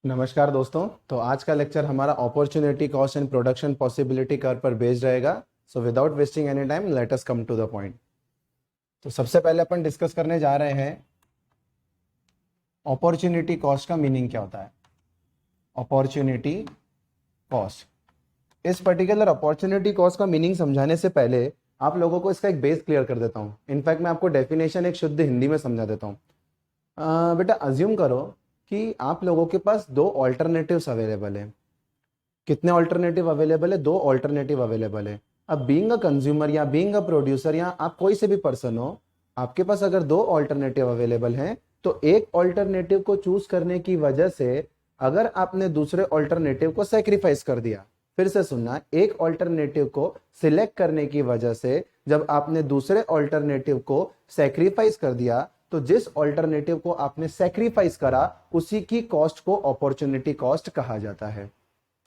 नमस्कार दोस्तों। तो आज का लेक्चर हमारा opportunity cost and production possibility curve पर बेस्ड रहेगा। So without wasting any time let us come to the point. तो सबसे पहले अपन डिस्कस करने जा रहे हैं अपॉर्चुनिटी कॉस्ट का मीनिंग क्या होता है। अपॉर्चुनिटी कॉस्ट, इस पर्टिकुलर अपॉर्चुनिटी कॉस्ट का मीनिंग समझाने से पहले आप लोगों को इसका एक बेस क्लियर कर देता हूँ। इनफैक्ट मैं आपको डेफिनेशन एक शुद्ध हिंदी में समझा देता हूँ। बेटा अज्यूम करो कि आप लोगों के पास दो ऑल्टरनेटिव्स अवेलेबल है। कितने ऑल्टरनेटिव अवेलेबल है? दो ऑल्टरनेटिव अवेलेबल है। अब बीइंग अ कंज्यूमर या बीइंग अ प्रोड्यूसर या आप कोई से भी पर्सन हो, आपके पास अगर दो ऑल्टरनेटिव अवेलेबल हैं तो एक ऑल्टरनेटिव को चूज करने की वजह से अगर आपने दूसरे ऑल्टरनेटिव को सेक्रीफाइस कर दिया, फिर से सुनना, एक ऑल्टरनेटिव को सिलेक्ट करने की वजह से जब आपने दूसरे ऑल्टरनेटिव को सेक्रीफाइस कर दिया तो जिस ऑल्टरनेटिव को आपने सेक्रीफाइस करा उसी की कॉस्ट को अपॉर्चुनिटी कॉस्ट कहा जाता है।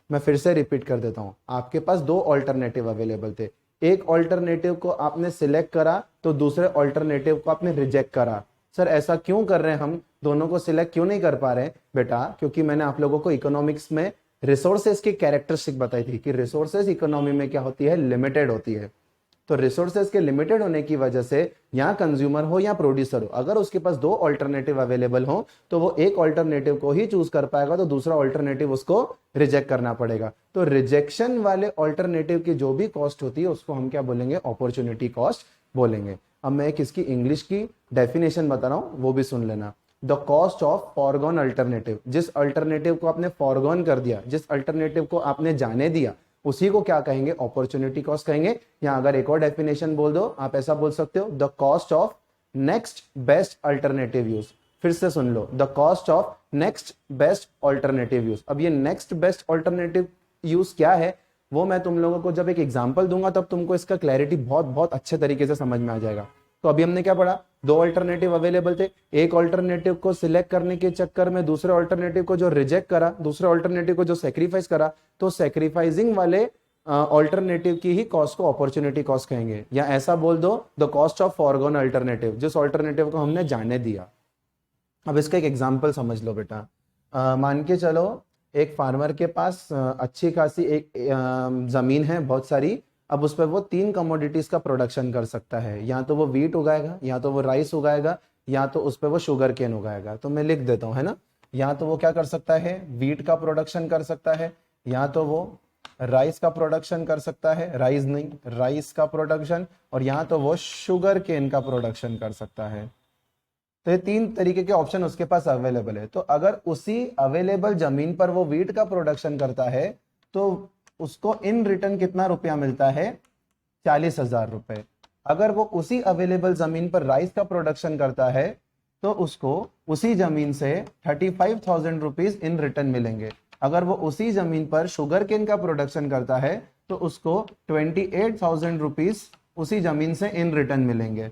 मैं फिर से रिपीट कर देता हूं, आपके पास दो ऑल्टरनेटिव अवेलेबल थे। एक ऑल्टरनेटिव को आपने सिलेक्ट करा तो दूसरे ऑल्टरनेटिव को आपने रिजेक्ट करा। सर ऐसा क्यों कर रहे हैं, हम दोनों को सिलेक्ट क्यों नहीं कर पा रहे? बेटा क्योंकि मैंने आप लोगों को इकोनॉमिक्स में रिसोर्सेज की कैरेक्टरिस्टिक बताई थी कि रिसोर्सेज इकोनॉमी में क्या होती है, लिमिटेड होती है। तो रिसोर्सेज के लिमिटेड होने की वजह से या कंज्यूमर हो या प्रोड्यूसर हो, अगर उसके पास दो ऑल्टरनेटिव अवेलेबल हो तो वो एक ऑल्टरनेटिव को ही चूज कर पाएगा, तो दूसरा ऑल्टरनेटिव उसको रिजेक्ट करना पड़ेगा। तो रिजेक्शन वाले ऑल्टरनेटिव की जो भी कॉस्ट होती है उसको हम क्या बोलेंगे? अपॉर्चुनिटी कॉस्ट बोलेंगे। अब मैं एक इसकी इंग्लिश की डेफिनेशन बता रहा हूं, वो भी सुन लेना। The cost of foregone alternative, जिस अल्टरनेटिव को आपने फॉरगॉन कर दिया, जिस अल्टरनेटिव को आपने जाने दिया, उसी को क्या कहेंगे? अपॉर्चुनिटी कॉस्ट कहेंगे। या अगर एक और डेफिनेशन बोल दो, आप ऐसा बोल सकते हो, the cost of next best alternative use. फिर से सुन लो, the cost of next best alternative use. अब ये नेक्स्ट बेस्ट अल्टरनेटिव यूज क्या है वो मैं तुम लोगों को जब एक एग्जांपल दूंगा तब तुमको इसका क्लैरिटी बहुत बहुत अच्छे तरीके से समझ में आ जाएगा। तो अभी हमने क्या पढ़ा? दो ऑल्टरनेटिव अवेलेबल थे। एक ऑल्टरनेटिव को सिलेक्ट करने के चक्कर में दूसरे ऑल्टरनेटिव को जो रिजेक्ट करा, दूसरे ऑल्टरनेटिव को जो सेक्रीफाइस करा, तो सेक्रीफाइसिंग वाले ऑल्टरनेटिव की ही कॉस्ट को अपॉर्चुनिटी कॉस्ट कहेंगे। या ऐसा बोल दो, the cost of foregone alternative, जिस ऑल्टरनेटिव को हमने जाने दिया। अब इसका एक एग्जाम्पल समझ लो बेटा। मान के चलो एक फार्मर के पास अच्छी खासी एक जमीन है, बहुत सारी। अब उस पर वो तीन कमोडिटीज का प्रोडक्शन कर सकता है, या तो वो वीट उगाएगा, या तो वो राइस उगाएगा, या तो उस पर वो शुगर केन उगाएगा। तो मैं लिख देता हूँ, है ना। या तो वो क्या कर सकता है? वीट का प्रोडक्शन कर सकता है, या तो वो राइस का प्रोडक्शन कर सकता है, राइस नहीं, राइस का प्रोडक्शन, और या तो वो शुगर केन का प्रोडक्शन कर सकता है। तो ये तीन तरीके के ऑप्शन उसके पास अवेलेबल है। तो अगर उसी अवेलेबल जमीन पर वो वीट का प्रोडक्शन करता है तो उसको इन रिटर्न कितना रुपया मिलता है? 40,000 रुपए। अगर वो उसी अवेलेबल जमीन पर राइस का प्रोडक्शन करता है तो उसको उसी जमीन से 35,000 रुपीज इन रिटर्न मिलेंगे। अगर वो उसी जमीन पर शुगर केन का प्रोडक्शन करता है तो उसको 28,000 रुपीज उसी जमीन से इन रिटर्न मिलेंगे।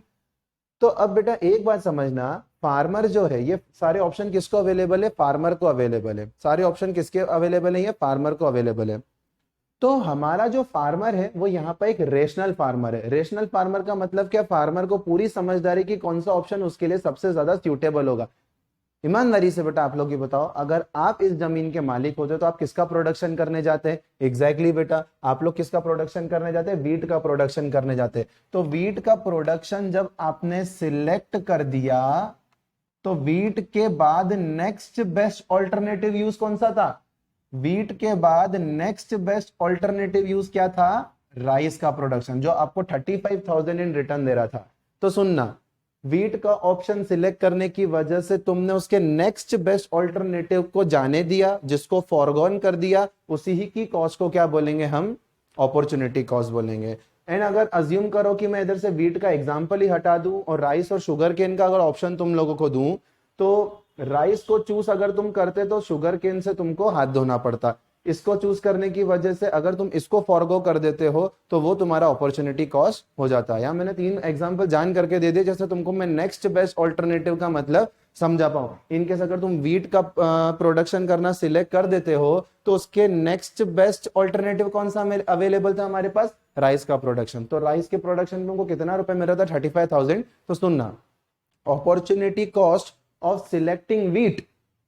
तो अब बेटा एक बात समझना, फार्मर जो है, ये सारे ऑप्शन किसको अवेलेबल है? फार्मर को अवेलेबल है। सारे ऑप्शन किसके अवेलेबल है? ये फार्मर को अवेलेबल है। तो हमारा जो फार्मर है वो यहाँ पर एक रेशनल फार्मर है। रेशनल फार्मर का मतलब क्या? फार्मर को पूरी समझदारी की कौन सा ऑप्शन उसके लिए सबसे ज्यादा सूटेबल होगा। ईमानदारी से बेटा आप लोग ये बताओ, अगर आप इस जमीन के मालिक होते तो आप किसका प्रोडक्शन करने जाते हैं? एग्जैक्टली बेटा, आप लोग किसका प्रोडक्शन करने जाते हैं? वीट का प्रोडक्शन करने जाते हैं। तो वीट का प्रोडक्शन जब आपने सिलेक्ट कर दिया तो वीट के बाद नेक्स्ट बेस्ट ऑल्टरनेटिव यूज कौन सा था? वीट के बाद नेक्स्ट बेस्ट ऑल्टरनेटिव यूज क्या था? राइस का प्रोडक्शन, जो आपको 35,000 इन रिटर्न दे रहा था। तो सुनना, वीट का ऑप्शन सिलेक्ट करने की वजह से तुमने उसके नेक्स्ट बेस्ट ऑल्टरनेटिव को जाने दिया, जिसको फॉरगॉन कर दिया, उसी ही की कॉस्ट को क्या बोलेंगे हम? अपॉर्चुनिटी कॉस्ट बोलेंगे। एंड अगर अज्यूम करो कि मैं इधर से वीट का एग्जांपल ही हटा दूं और राइस और शुगर केन का अगर ऑप्शन तुम लोगों को दूं, तो राइस को चूज अगर तुम करते तो शुगर केन से तुमको हाथ धोना पड़ता। इसको चूज करने की वजह से अगर तुम इसको फॉरगो कर देते हो तो वो तुम्हारा अपॉर्चुनिटी कॉस्ट हो जाता है। या मैंने तीन एग्जांपल जान करके दे दिए, जैसे तुमको मैं नेक्स्ट बेस्ट ऑल्टरनेटिव का मतलब समझा पाऊं। इनकेस अगर तुम वीट का प्रोडक्शन करना सिलेक्ट कर देते हो तो उसके नेक्स्ट बेस्ट ऑल्टरनेटिव कौन सा अवेलेबल था हमारे पास? राइस का प्रोडक्शन। तो राइस के प्रोडक्शन तुमको कितना रुपए मिल रहा था? 35,000। तो सुनना, opportunity cost of selecting wheat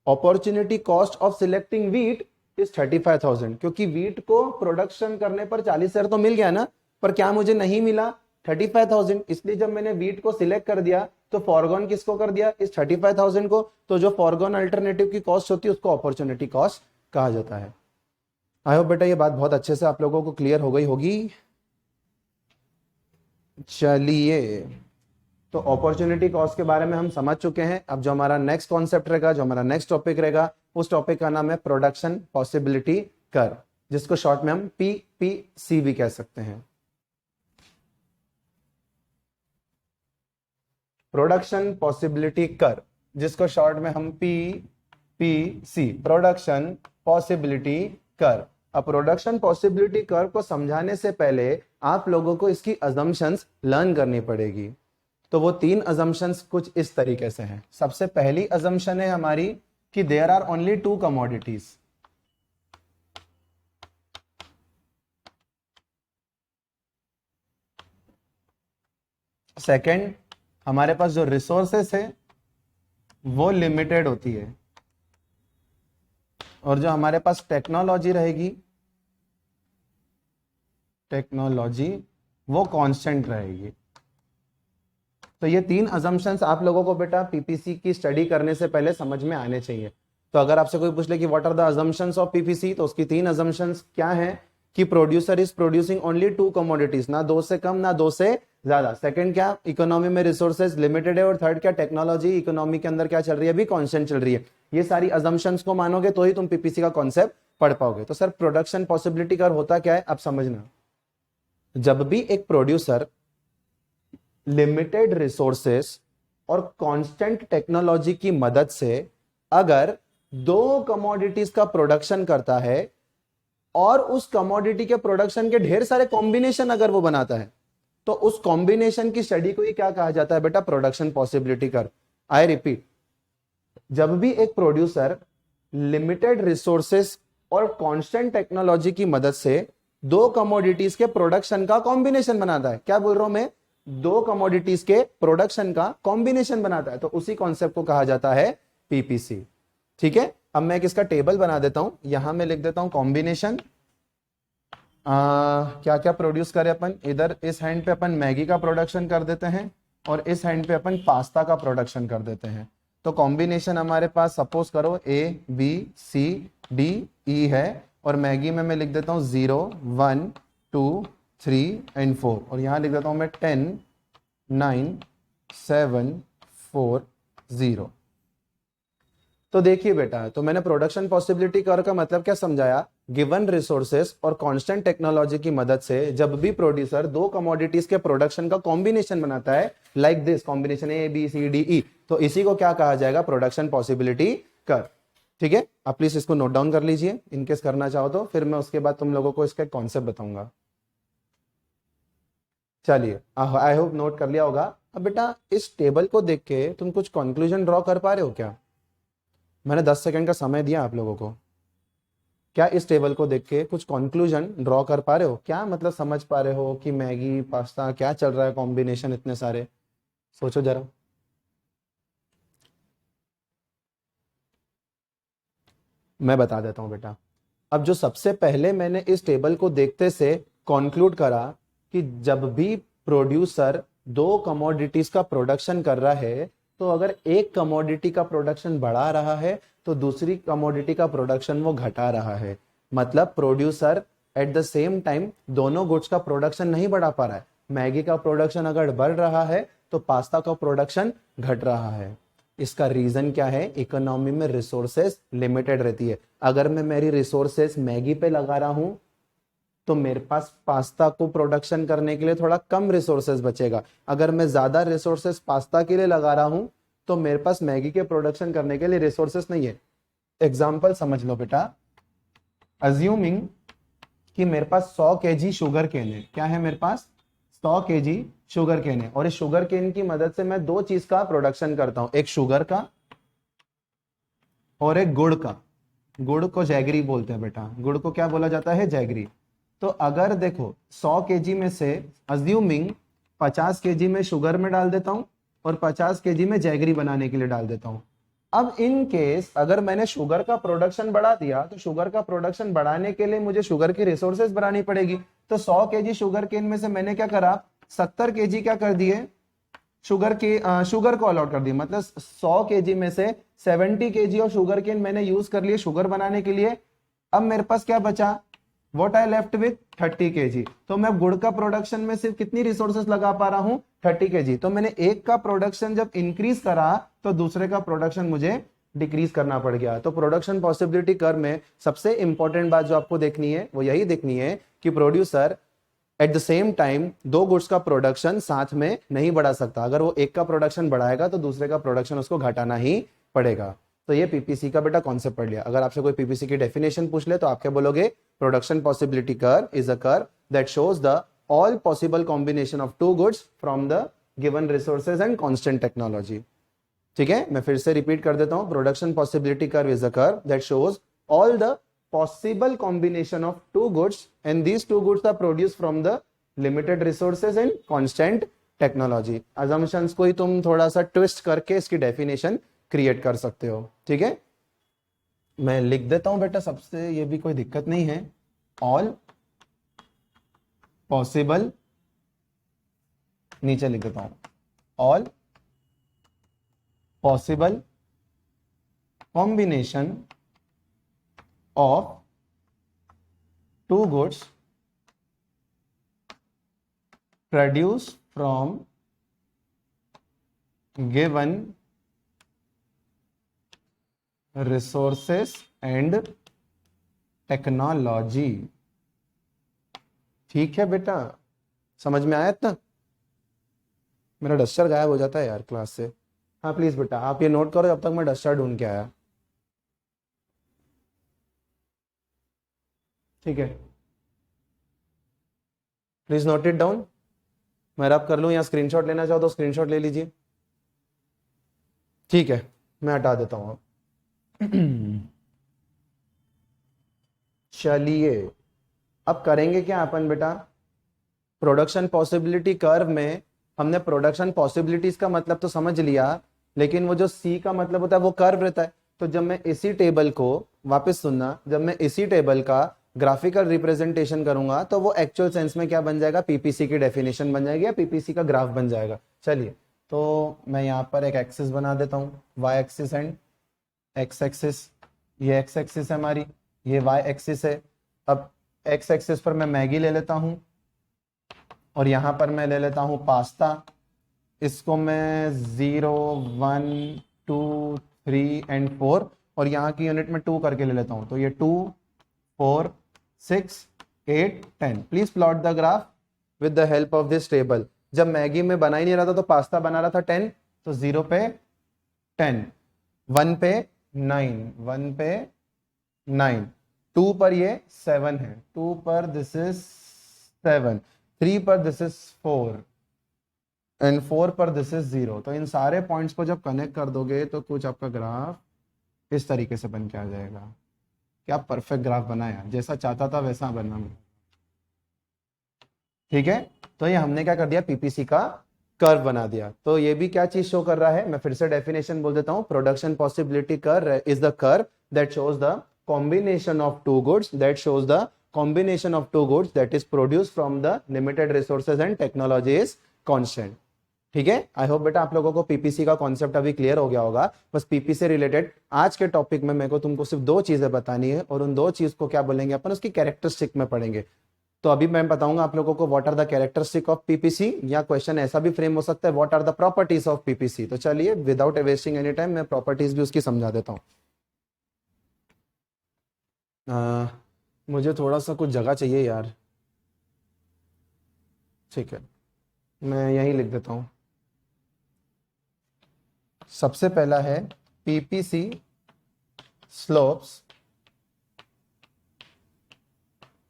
opportunity cost of selecting wheat is 35,000, क्योंकि वीट को प्रोडक्शन करने पर 40,000 तो मिल गया ना, पर क्या मुझे नहीं मिला 35,000, इसलिए जब मैंने वीट को सिलेक्ट कर दिया तो फॉरगॉन किसको कर दिया, इस 35,000 को, तो जो फॉरगॉन अल्टरनेटिव की कॉस्ट होती है उसको अपॉर्चुनिटी कॉस्ट कहा जाता है। आई होप बेटा ये बात बहुत अच्छे से आप लोगों को क्लियर हो गई होगी। चलिए, तो अपॉर्चुनिटी कॉस्ट के बारे में हम समझ चुके हैं। अब जो हमारा नेक्स्ट कॉन्सेप्ट रहेगा, जो हमारा नेक्स्ट टॉपिक रहेगा, उस टॉपिक का नाम है प्रोडक्शन पॉसिबिलिटी कर्व, जिसको शॉर्ट में हम पीपीसी भी कह सकते हैं। प्रोडक्शन पॉसिबिलिटी कर्व, जिसको शॉर्ट में हम पीपीसी, प्रोडक्शन पॉसिबिलिटी कर्व। अब प्रोडक्शन पॉसिबिलिटी कर्व को समझाने से पहले आप लोगों को इसकी अजम्पशंस लर्न करनी पड़ेगी। तो वो 3 अजम्पशंस कुछ इस तरीके से हैं। सबसे पहली अजम्पशन है हमारी कि there are only 2 commodities. Second, हमारे पास जो रिसोर्सेस है वो लिमिटेड होती है, और जो हमारे पास टेक्नोलॉजी रहेगी, टेक्नोलॉजी वो कांस्टेंट रहेगी। तो ये 3 अजम्पशंस आप लोगों को बेटा पीपीसी की स्टडी करने से पहले समझ में आने चाहिए। तो अगर आपसे कोई पूछ ले कि what are the assumptions of PPC, तो उसकी 3 अजम्पशंस क्या हैं कि producer is producing only 2 commodities, ना 2 से कम ना 2 से ज्यादा। सेकंड क्या, इकोनॉमी में रिसोर्सेज लिमिटेड है, और थर्ड क्या, टेक्नोलॉजी इकोनॉमी के अंदर क्या चल रही है, अभी कांस्टेंट चल रही है। ये सारी अजम्पशंस को मानोगे तो ही तुम पीपीसी का कॉन्सेप्ट पढ़ पाओगे। तो सर प्रोडक्शन पॉसिबिलिटी कर्व होता क्या है, अब समझना। जब भी एक प्रोड्यूसर लिमिटेड रिसोर्सेस और कांस्टेंट टेक्नोलॉजी की मदद से अगर 2 कमोडिटीज का प्रोडक्शन करता है और उस कमोडिटी के प्रोडक्शन के ढेर सारे कॉम्बिनेशन अगर वो बनाता है, तो उस कॉम्बिनेशन की स्टडी को ही क्या कहा जाता है बेटा, production possibility curve. I repeat, जब भी एक प्रोड्यूसर लिमिटेड रिसोर्सेस और कांस्टेंट टेक्नोलॉजी की मदद से 2 कमोडिटीज के प्रोडक्शन का कॉम्बिनेशन बनाता है, क्या बोल रहा हूं मैं, 2 कमोडिटीज के प्रोडक्शन का कॉम्बिनेशन बनाता है, तो उसी कॉन्सेप्ट को कहा जाता है पीपीसी। ठीक है, अब मैं इसका टेबल बना देता हूं, यहां मैं लिख देता हूं कॉम्बिनेशन क्या क्या प्रोड्यूस करें अपन। इधर इस हैंड पे अपन मैगी का प्रोडक्शन कर देते हैं और इस हैंड पे अपन पास्ता का प्रोडक्शन कर देते हैं। तो कॉम्बिनेशन हमारे पास सपोज करो ABCDE है, और मैगी में मैं लिख देता हूं 0 1 2 3 एंड 4, और यहां लिख देता हूं मैं 10 9 7 4 0। तो देखिए बेटा, तो मैंने प्रोडक्शन पॉसिबिलिटी कर्व का मतलब क्या समझाया, गिवन रिसोर्सेस और कांस्टेंट टेक्नोलॉजी की मदद से जब भी प्रोड्यूसर 2 कमोडिटीज के प्रोडक्शन का कॉम्बिनेशन बनाता है, लाइक दिस कॉम्बिनेशन ABCDE, तो इसी को क्या कहा जाएगा, प्रोडक्शन पॉसिबिलिटी कर्व। ठीक है, आप प्लीज इसको नोट डाउन कर लीजिए इनकेस करना चाहो तो, फिर मैं उसके बाद तुम लोगों को इसका कॉन्सेप्ट बताऊंगा। चलिए, आई होप नोट कर लिया होगा। अब बेटा इस टेबल को देख के तुम कुछ कंक्लूजन ड्रॉ कर पा रहे हो क्या? मैंने 10 सेकंड का समय दिया आप लोगों को, क्या इस टेबल को देख के कुछ कंक्लूजन ड्रॉ कर पा रहे हो क्या? मतलब समझ पा रहे हो कि मैगी पास्ता क्या चल रहा है, कॉम्बिनेशन इतने सारे, सोचो जरा। मैं बता देता हूं बेटा। अब जो सबसे पहले मैंने इस टेबल को देखते से कंक्लूड करा कि जब भी प्रोड्यूसर 2 कमोडिटीज का प्रोडक्शन कर रहा है, तो अगर एक कमोडिटी का प्रोडक्शन बढ़ा रहा है तो दूसरी कमोडिटी का प्रोडक्शन वो घटा रहा है। मतलब producer at the same time दोनों गुड्स का प्रोडक्शन नहीं बढ़ा पा रहा है। मैगी का प्रोडक्शन अगर बढ़ रहा है तो पास्ता का प्रोडक्शन घट रहा है। इसका रीजन क्या है? इकोनॉमी में रिसोर्सेस लिमिटेड रहती है। अगर मैं मेरी रिसोर्सेस मैगी पे लगा रहा हूं तो मेरे पास पास्ता को प्रोडक्शन करने के लिए थोड़ा कम रिसोर्सेस बचेगा। अगर मैं ज्यादा रिसोर्सेस पास्ता के लिए लगा रहा हूं तो मेरे पास मैगी के प्रोडक्शन करने के लिए रिसोर्सेस नहीं है। एग्जाम्पल समझ लो बेटा, अज्यूमिंग कि मेरे पास 100 kg शुगर केन है। क्या है मेरे पास? 100 kg शुगर केन है, और इस शुगर केन की मदद से मैं 2 चीज का प्रोडक्शन करता हूं, एक शुगर का और एक गुड़ का। गुड़ को जैगरी बोलते हैं बेटा, गुड़ को क्या बोला जाता है? जैगरी। तो अगर देखो 100 kg में से अज्यूमिंग 50 kg में शुगर में डाल देता हूं और 50 kg में जैगरी बनाने के लिए डाल देता हूं। अब इन केस अगर मैंने शुगर का प्रोडक्शन बढ़ा दिया तो शुगर का प्रोडक्शन बढ़ाने के लिए मुझे शुगर की रिसोर्सेज बढ़ानी पड़ेगी। तो 100 केजी शुगर केन में से मैंने क्या करा, 70 केजी क्या कर दिए, शुगर को अलॉट कर दिया। मतलब 100 केजी में से 70 केजी और शुगर केन मैंने यूज कर लिए शुगर बनाने के लिए। अब मेरे पास क्या बचा, what I left with 30 KG. तो मैं गुड़ का प्रोडक्शन में सिर्फ कितनी रिसोर्सेस लगा पा रहा हूं, 30 केजी। तो मैंने एक का प्रोडक्शन जब इंक्रीज करा तो दूसरे का प्रोडक्शन मुझे डिक्रीज करना पड़ गया। तो प्रोडक्शन पॉसिबिलिटी कर्व में सबसे इंपॉर्टेंट बात जो आपको देखनी है वो यही देखनी है कि producer at the same time दो गुड्स का प्रोडक्शन साथ में नहीं बढ़ा सकता। अगर वो एक का प्रोडक्शन बढ़ाएगा तो दूसरे का प्रोडक्शन उसको घटाना ही पड़ेगा। तो ये पीपीसी का बेटा कॉन्सेप्ट पढ़ लिया। अगर आपसे कोई पीपीसी की डेफिनेशन पूछ ले तो आप क्या बोलोगे, production possibility curve is a curve that shows the all possible combination of two goods from the given resources and constant technology. ठीक है, मैं फिर से रिपीट कर देता हूं, production possibility curve is a curve that shows all the possible combination of two goods and these two goods are produced from the limited resources and constant technology। assumptions को ही तुम थोड़ा सा ट्विस्ट करके इसकी definition create कर सकते हो। ठीक है, मैं लिख देता हूं बेटा सबसे, ये भी कोई दिक्कत नहीं है। ऑल पॉसिबल, नीचे लिख देता हूं, all possible combination of two goods produced from given resources and technology। ठीक है बेटा, समझ में आया इतना? मेरा डस्टर गायब हो जाता है यार क्लास से। हाँ प्लीज बेटा आप ये नोट करो जब तक मैं डस्टर ढूंढ के आया। ठीक है, प्लीज नोट इट डाउन। मैं रब कर लूं या स्क्रीनशॉट लेना चाहो तो स्क्रीनशॉट ले लीजिए। ठीक है, मैं हटा देता हूं अब। चलिए अब करेंगे क्या अपन बेटा, प्रोडक्शन पॉसिबिलिटी कर्व में हमने प्रोडक्शन पॉसिबिलिटीज का मतलब तो समझ लिया, लेकिन वो जो सी का मतलब होता है वो कर्व रहता है। तो जब मैं इसी टेबल को, वापस सुनना, जब मैं इसी टेबल का ग्राफिकल रिप्रेजेंटेशन करूंगा तो वो एक्चुअल सेंस में क्या बन जाएगा, पीपीसी की डेफिनेशन बन जाएगी या पीपीसी का ग्राफ बन जाएगा। चलिए तो मैं यहाँ पर एक एक्सिस बना देता हूँ, Y axis and X axis. ये एक्स एक्सिस है हमारी, ये वाई एक्सिस है। अब एक्स एक्सिस पर मैं मैगी ले लेता हूँ और यहाँ पर मैं ले लेता हूँ पास्ता। इसको मैं 0, 1, 2, 3 एंड 4 और यहाँ की यूनिट में 2 करके ले लेता हूँ। तो ये 2, 4, 6, 8, 10। Please plot the graph with the help of this table. जब मैगी में बना ही नहीं रहा था तो पास्ता बना रहा था 10, तो 0 पे 10, 1 पे 9, 1 पे 9, 2 पर ये 7 है, 2 पर दिस इज 7, 3 पर दिस इज 4 एंड 4 पर दिस इज 0। तो इन सारे पॉइंट्स को जब कनेक्ट कर दोगे तो कुछ आपका ग्राफ इस तरीके से बन के आ जाएगा। क्या परफेक्ट ग्राफ बनाया, जैसा चाहता था वैसा बनना। ठीक है, तो ये हमने क्या कर दिया, पीपीसी का कर्व बना दिया। तो ये भी क्या चीज शो कर रहा है, मैं फिर से डेफिनेशन बोल देता हूं, production possibility curve is the curve that shows the combination of two goods, that shows the combination of two goods that is produced from the limited resources and technology is constant. ठीक है, I hope बेटा आप लोगों को PPC का concept अभी clear हो गया होगा। बस पीपीसी से रिलेटेड आज के टॉपिक में मेरे को तुमको सिर्फ 2 चीजें बतानी है और उन 2 चीज को क्या बोलेंगे अपन, उसकी कैरेक्टरिस्टिक में पढ़ेंगे। तो अभी मैं बताऊंगा आप लोगों को what are the characteristic of PPC, या क्वेश्चन ऐसा भी फ्रेम हो सकता है what are the properties of PPC. तो चलिए विदाउट वेस्टिंग एनी टाइम मैं प्रॉपर्टीज भी उसकी समझा देता हूँ। मुझे थोड़ा सा कुछ जगह चाहिए यार। ठीक है, मैं यही लिख देता हूँ। सबसे पहला है PPC slopes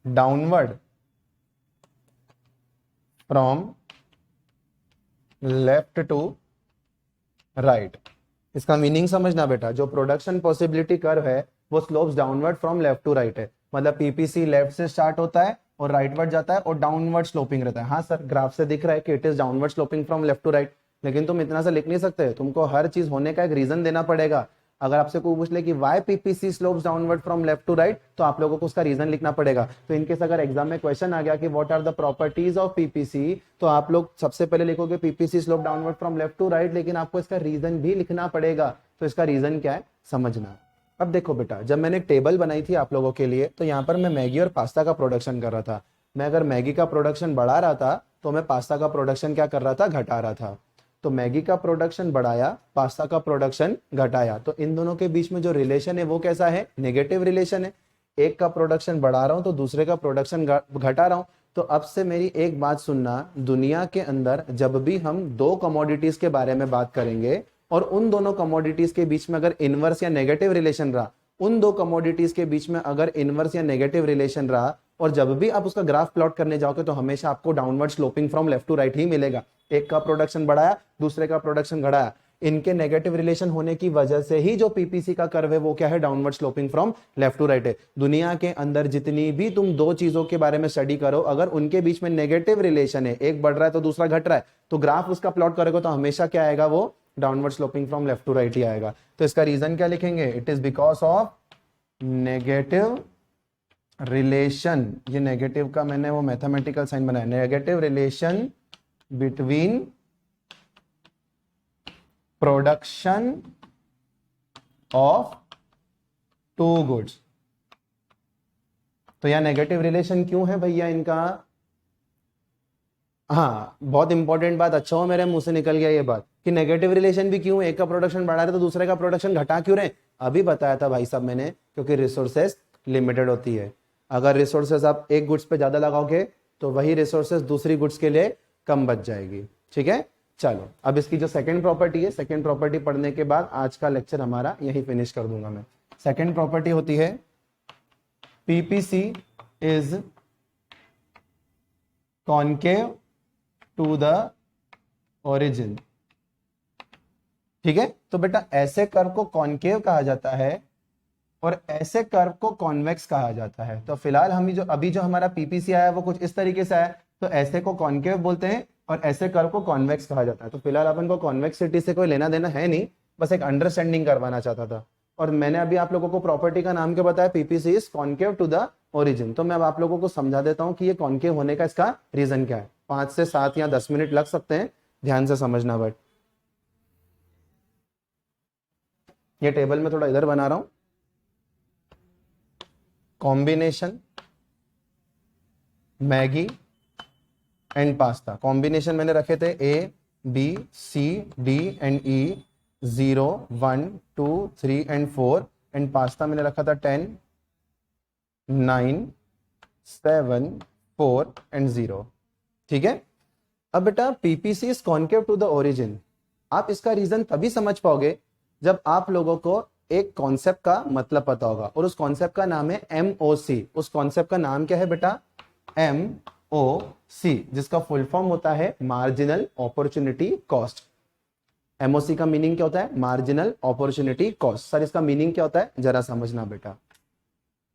downward from left to right. इसका मीनिंग समझना बेटा, जो प्रोडक्शन पॉसिबिलिटी कर्व है वो slopes downward from left to right है। मतलब पीपीसी लेफ्ट से स्टार्ट होता है और राइटवर्ड जाता है और डाउनवर्ड स्लोपिंग रहता है। हाँ सर, ग्राफ से दिख रहा है कि it is downward sloping from left to right, लेकिन तुम इतना सा लिख नहीं सकते, तुमको हर चीज होने का एक रीजन देना पड़ेगा। अगर आपसे कोई पूछ ले कि why PPC slopes downward from left to right, तो आप लोगों को उसका रीजन लिखना पड़ेगा। तो इनकेस अगर एग्जाम में क्वेश्चन आ गया कि what are the properties of PPC, तो आप लोग सबसे पहले लिखोगे PPC slope downward from left to right, लेकिन आपको इसका रीजन भी लिखना पड़ेगा। तो इसका रीजन क्या है समझना। अब देखो बेटा, जब मैंने एक टेबल बनाई थी आप लोगों के लिए, तो यहाँ पर मैं मैगी और पास्ता का प्रोडक्शन कर रहा था। मैं अगर मैगी का प्रोडक्शन बढ़ा रहा था तो मैं पास्ता का प्रोडक्शन क्या कर रहा था, घटा रहा था। तो मैगी का प्रोडक्शन बढ़ाया, पास्ता का प्रोडक्शन घटाया, तो इन दोनों के बीच में जो रिलेशन है वो कैसा है, नेगेटिव रिलेशन है। एक का प्रोडक्शन बढ़ा रहा हूं तो दूसरे का प्रोडक्शन घटा रहा हूं। तो अब से मेरी एक बात सुनना, दुनिया के अंदर जब भी हम दो कमोडिटीज के बारे में बात करेंगे और उन दोनों कमोडिटीज के बीच में अगर इनवर्स या नेगेटिव रिलेशन रहा, उन दो कमोडिटीज के बीच में अगर इनवर्स या नेगेटिव रिलेशन रहा, और जब भी आप उसका ग्राफ प्लॉट करने जाओगे तो हमेशा आपको downward sloping from left to right ही मिलेगा। एक का प्रोडक्शन बढ़ाया, दूसरे का प्रोडक्शन घटाया, इनके नेगेटिव रिलेशन होने की वजह से ही जो पीपीसी का कर्व है वो क्या है, downward sloping from left to right है। दुनिया के अंदर जितनी भी तुम दो चीजों के बारे में स्टडी करो, अगर उनके बीच में नेगेटिव रिलेशन है, एक बढ़ रहा है तो दूसरा घट रहा है, तो ग्राफ उसका प्लॉट करोगे तो हमेशा क्या आएगा, वो downward sloping from left to right ही आएगा। तो इसका रीजन क्या लिखेंगे, it is because of negative relation. ये नेगेटिव का मैंने वो मैथमेटिकल साइन बनाया, negative relation between production of two goods. तो यह नेगेटिव रिलेशन क्यों है भैया इनका, हाँ बहुत इंपॉर्टेंट बात, अच्छा हो मेरे मुंह से निकल गया ये बात कि नेगेटिव रिलेशन भी क्यों है, एक का प्रोडक्शन बढ़ा रहे तो दूसरे का प्रोडक्शन घटा क्यों रहे। अभी बताया था भाई साहब मैंने, क्योंकि रिसोर्सेस लिमिटेड होती है। अगर रिसोर्सेस आप एक गुड्स पे ज्यादा लगाओगे तो वही रिसोर्सेस दूसरी गुड्स के लिए कम बच जाएगी। ठीक है, चलो अब इसकी जो सेकंड प्रॉपर्टी है, सेकंड प्रॉपर्टी पढ़ने के बाद आज का लेक्चर हमारा यही फिनिश कर दूंगा मैं। सेकंड प्रॉपर्टी होती है PPC is concave to the origin. ठीक है, तो बेटा ऐसे कर्व को कॉन्केव कहा जाता है और ऐसे कर्व को कॉन्वेक्स कहा जाता है। तो फिलहाल हम जो अभी जो हमारा पीपीसी आया वो कुछ इस तरीके से आया, तो ऐसे को कॉन्केव बोलते हैं और ऐसे कर्व को कॉन्वेक्स कहा जाता है। तो फिलहाल अपन को कॉन्वेक्सिटी से कोई लेना देना है नहीं, बस एक अंडरस्टैंडिंग करवाना चाहता था। और मैंने अभी आप लोगों को प्रॉपर्टी का नाम क्या बताया, PPC is concave to the origin. तो मैं अब आप लोगों को समझा देता हूं कि ये कॉन्केव होने का इसका रीजन क्या है। 5 से 7 या 10 मिनट लग सकते हैं, ध्यान से समझना। बट ये टेबल में थोड़ा इधर बना रहा हूं, combination Maggi and pasta. Combination मैंने रखे थे A B C D and E, 0 1 2 3 and 4, and pasta मैंने रखा था 10 9 7 4 एंड 0। ठीक है, अब बेटा PPC is concave to the origin, आप इसका रीजन तभी समझ पाओगे जब आप लोगों को एक कॉन्सेप्ट का मतलब पता होगा, और उस कॉन्सेप्ट का नाम है एमओसी। उस कॉन्सेप्ट का नाम क्या है बेटा, एमओसी, जिसका फुल फॉर्म होता है मार्जिनल अपॉर्चुनिटी कॉस्ट। एमओसी का मीनिंग क्या होता है, मार्जिनल अपॉर्चुनिटी कॉस्ट। सर इसका मीनिंग क्या होता है, जरा समझना बेटा।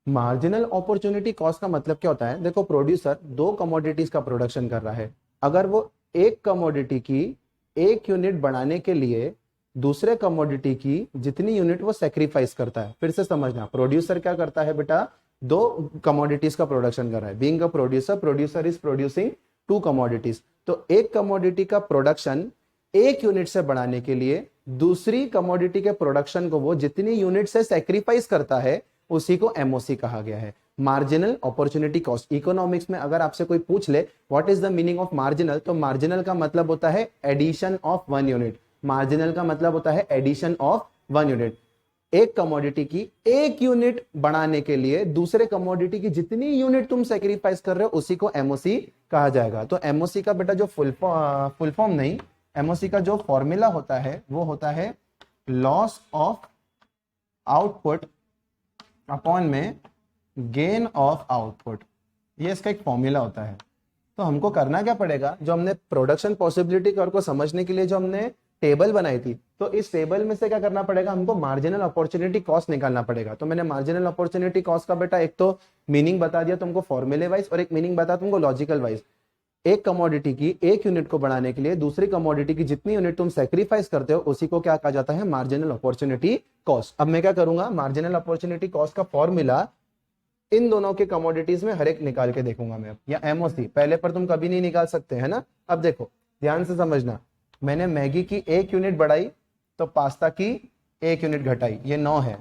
मार्जिनल अपॉर्चुनिटी कॉस्ट का मतलब क्या होता है, देखो प्रोड्यूसर दो कमोडिटीज का प्रोडक्शन कर रहा है, अगर वो एक कमोडिटी की 1 यूनिट बनाने के लिए दूसरे कमोडिटी की जितनी यूनिट वो सेक्रीफाइस करता है। फिर से समझना, प्रोड्यूसर क्या करता है बेटा, दो कमोडिटीज का प्रोडक्शन कर रहा है। Being a producer, producer is producing 2 commodities. तो एक कमोडिटी का प्रोडक्शन 1 यूनिट से बढ़ाने के लिए दूसरी कमोडिटी के प्रोडक्शन को वो जितनी यूनिट से सेक्रीफाइस करता है उसी को एमओसी कहा गया है, मार्जिनल अपॉर्चुनिटी कॉस्ट। इकोनॉमिक्स में अगर आपसे कोई पूछ ले what is the meaning of marginal, तो मार्जिनल का मतलब होता है एडिशन ऑफ 1 यूनिट। मार्जिनल का मतलब होता है एडिशन ऑफ 1 यूनिट। एक कमोडिटी की 1 यूनिट बढ़ाने के लिए दूसरे कमोडिटी की जितनी यूनिट तुम सेक्रीफाइस कर रहे हो उसी को एमओसी कहा जाएगा। तो एमओसी का बेटा जो फुल फॉर्म नहीं, एमओसी का जो फॉर्मूला होता है वो होता है लॉस ऑफ आउटपुट अपॉन में गेन ऑफ आउटपुट। ये इसका एक फॉर्मूला होता है। तो हमको करना क्या पड़ेगा, जो हमने प्रोडक्शन पॉसिबिलिटी कर्व को समझने के लिए जो हमने टेबल बनाई थी, तो इस टेबल में से क्या करना पड़ेगा, हमको मार्जिनल अपॉर्चुनिटी कॉस्ट निकालना पड़ेगा। तो मैंने मार्जिनल अपॉर्चुनिटी कॉस्ट का बेटा एक तो मीनिंग बता दिया तुमको फॉर्मूले वाइज, और एक मीनिंग बता तुमको लॉजिकल वाइज। एक कमोडिटी की एक यूनिट को बढ़ाने के लिए दूसरी कमोडिटी की जितनी यूनिट तुम सेक्रीफाइस करते हो उसी को क्या कहा जाता है, मार्जिनल अपॉर्चुनिटी कॉस्ट। अब मैं क्या करूंगा, मार्जिनल अपॉर्चुनिटी कॉस्ट का फॉर्मूला इन दोनों के कमोडिटीज में हर एक निकाल के देखूंगा मैं, या एमओसी पहले पर तुम कभी नहीं निकाल सकते है ना। अब देखो ध्यान से समझना, मैंने मैगी की एक यूनिट बढ़ाई तो पास्ता की एक यूनिट घटाई, ये 9 है,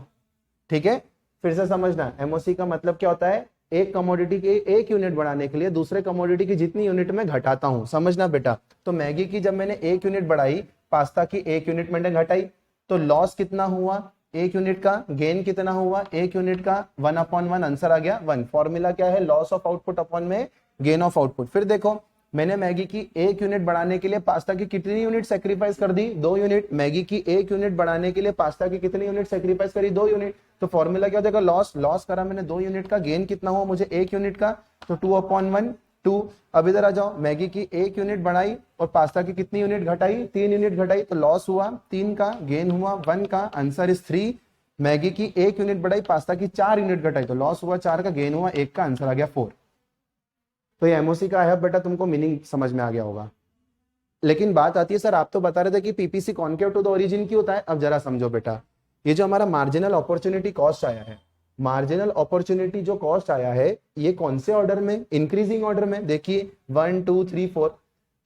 ठीक है। फिर से समझना, एमओसी का मतलब क्या होता है, एक कमोडिटी की एक यूनिट बढ़ाने के लिए दूसरे कमोडिटी की जितनी यूनिट में घटाता हूं, समझना बेटा। तो मैगी की जब मैंने एक यूनिट बढ़ाई, पास्ता की एक यूनिट मैंने घटाई, तो लॉस कितना हुआ एक यूनिट का, गेन कितना हुआ एक यूनिट का, 1/1, आंसर आ गया 1। फॉर्मूला क्या है, लॉस ऑफ आउटपुट अपॉन में गेन ऑफ आउटपुट। फिर देखो मैंने मैगी की एक यूनिट बढ़ाने के लिए पास्ता की कितनी यूनिट सेक्रीफाइस कर दी, 2 यूनिट। मैगी की एक यूनिट बढ़ाने के लिए पास्ता की कितनी यूनिट सेक्रीफाइस करी, 2 यूनिट। तो फॉर्मूला क्या होगा, लॉस करा मैंने 2 यूनिट का, गेन कितना हुआ मुझे 1 यूनिट का, तो 2/1 2। अब इधर आ जाओ, मैगी की एक यूनिट बढ़ाई और पास्ता की कितनी यूनिट घटाई, 3 यूनिट घटाई, तो लॉस हुआ 3 का, गेन हुआ 1 का, आंसर इज 3। मैगी की एक यूनिट बढ़ाई, पास्ता की 4 यूनिट घटाई, तो लॉस हुआ 4 का, गेन हुआ 1 का, आंसर आ गया 4। तो ये एमओसी का है बेटा, तुमको मीनिंग समझ में आ गया होगा। लेकिन बात आती है सर आप तो बता रहे थे कि PPC concave to the origin की होता है। अब जरा समझो बेटा, ये जो हमारा मार्जिनल अपॉर्चुनिटी कॉस्ट आया है, मार्जिनल अपॉर्चुनिटी जो कॉस्ट आया है ये कौन से ऑर्डर में, इंक्रीजिंग ऑर्डर में। देखिए 1 2 3 4,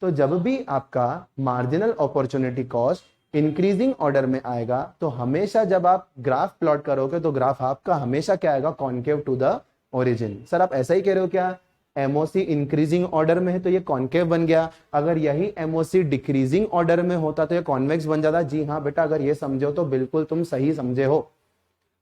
तो जब भी आपका marginal opportunity cost increasing order में आएगा तो हमेशा जब आप ग्राफ प्लॉट करोगे तो ग्राफ आपका हमेशा क्या आएगा, concave to the origin. Sir आप ऐसा ही कह रहे हो क्या, एमओसी इंक्रीजिंग ऑर्डर में है तो ये कॉन्केव बन गया, अगर यही एमओसी डिक्रीजिंग ऑर्डर में होता तो ये कॉन्वेक्स बन जाता। जी हाँ बेटा, अगर ये समझो तो बिल्कुल तुम सही समझे हो।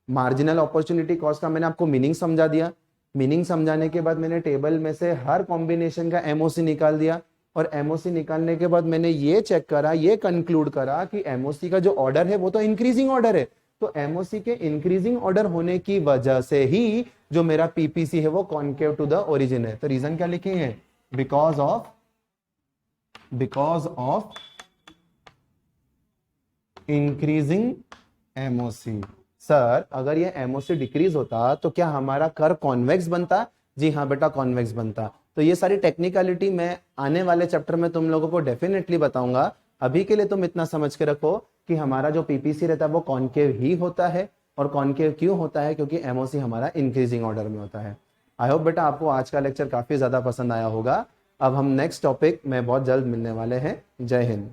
मार्जिनल अपॉर्चुनिटी कॉस्ट का मैंने आपको मीनिंग समझा दिया, मीनिंग समझाने के बाद मैंने टेबल में से हर कॉम्बिनेशन का एमओसी निकाल दिया, और एमओसी निकालने के बाद मैंने ये चेक करा, ये कंक्लूड करा कि एमओसी का जो ऑर्डर है वो तो इंक्रीजिंग ऑर्डर है। तो एमओसी के इंक्रीजिंग ऑर्डर होने की वजह से ही जो मेरा पीपीसी है वो कॉन्केव टू द ओरिजिन है। तो रीजन क्या लिखे हैं, because of increasing MOC. Sir अगर ये एमओसी डिक्रीज होता तो क्या हमारा कर्व कॉन्वेक्स बनता। जी हाँ बेटा, कॉन्वेक्स बनता। तो ये सारी टेक्निकलिटी मैं आने वाले चैप्टर में तुम लोगों को डेफिनेटली बताऊंगा। अभी के लिए तुम इतना समझ के रखो कि हमारा जो पीपीसी रहता है वो कॉन्केव ही होता है, और कॉन्केव क्यों होता है, क्योंकि एमओसी हमारा इंक्रीजिंग ऑर्डर में होता है। आई होप बेटा आपको आज का लेक्चर काफी ज्यादा पसंद आया होगा। अब हम नेक्स्ट टॉपिक में बहुत जल्द मिलने वाले हैं। जय हिंद।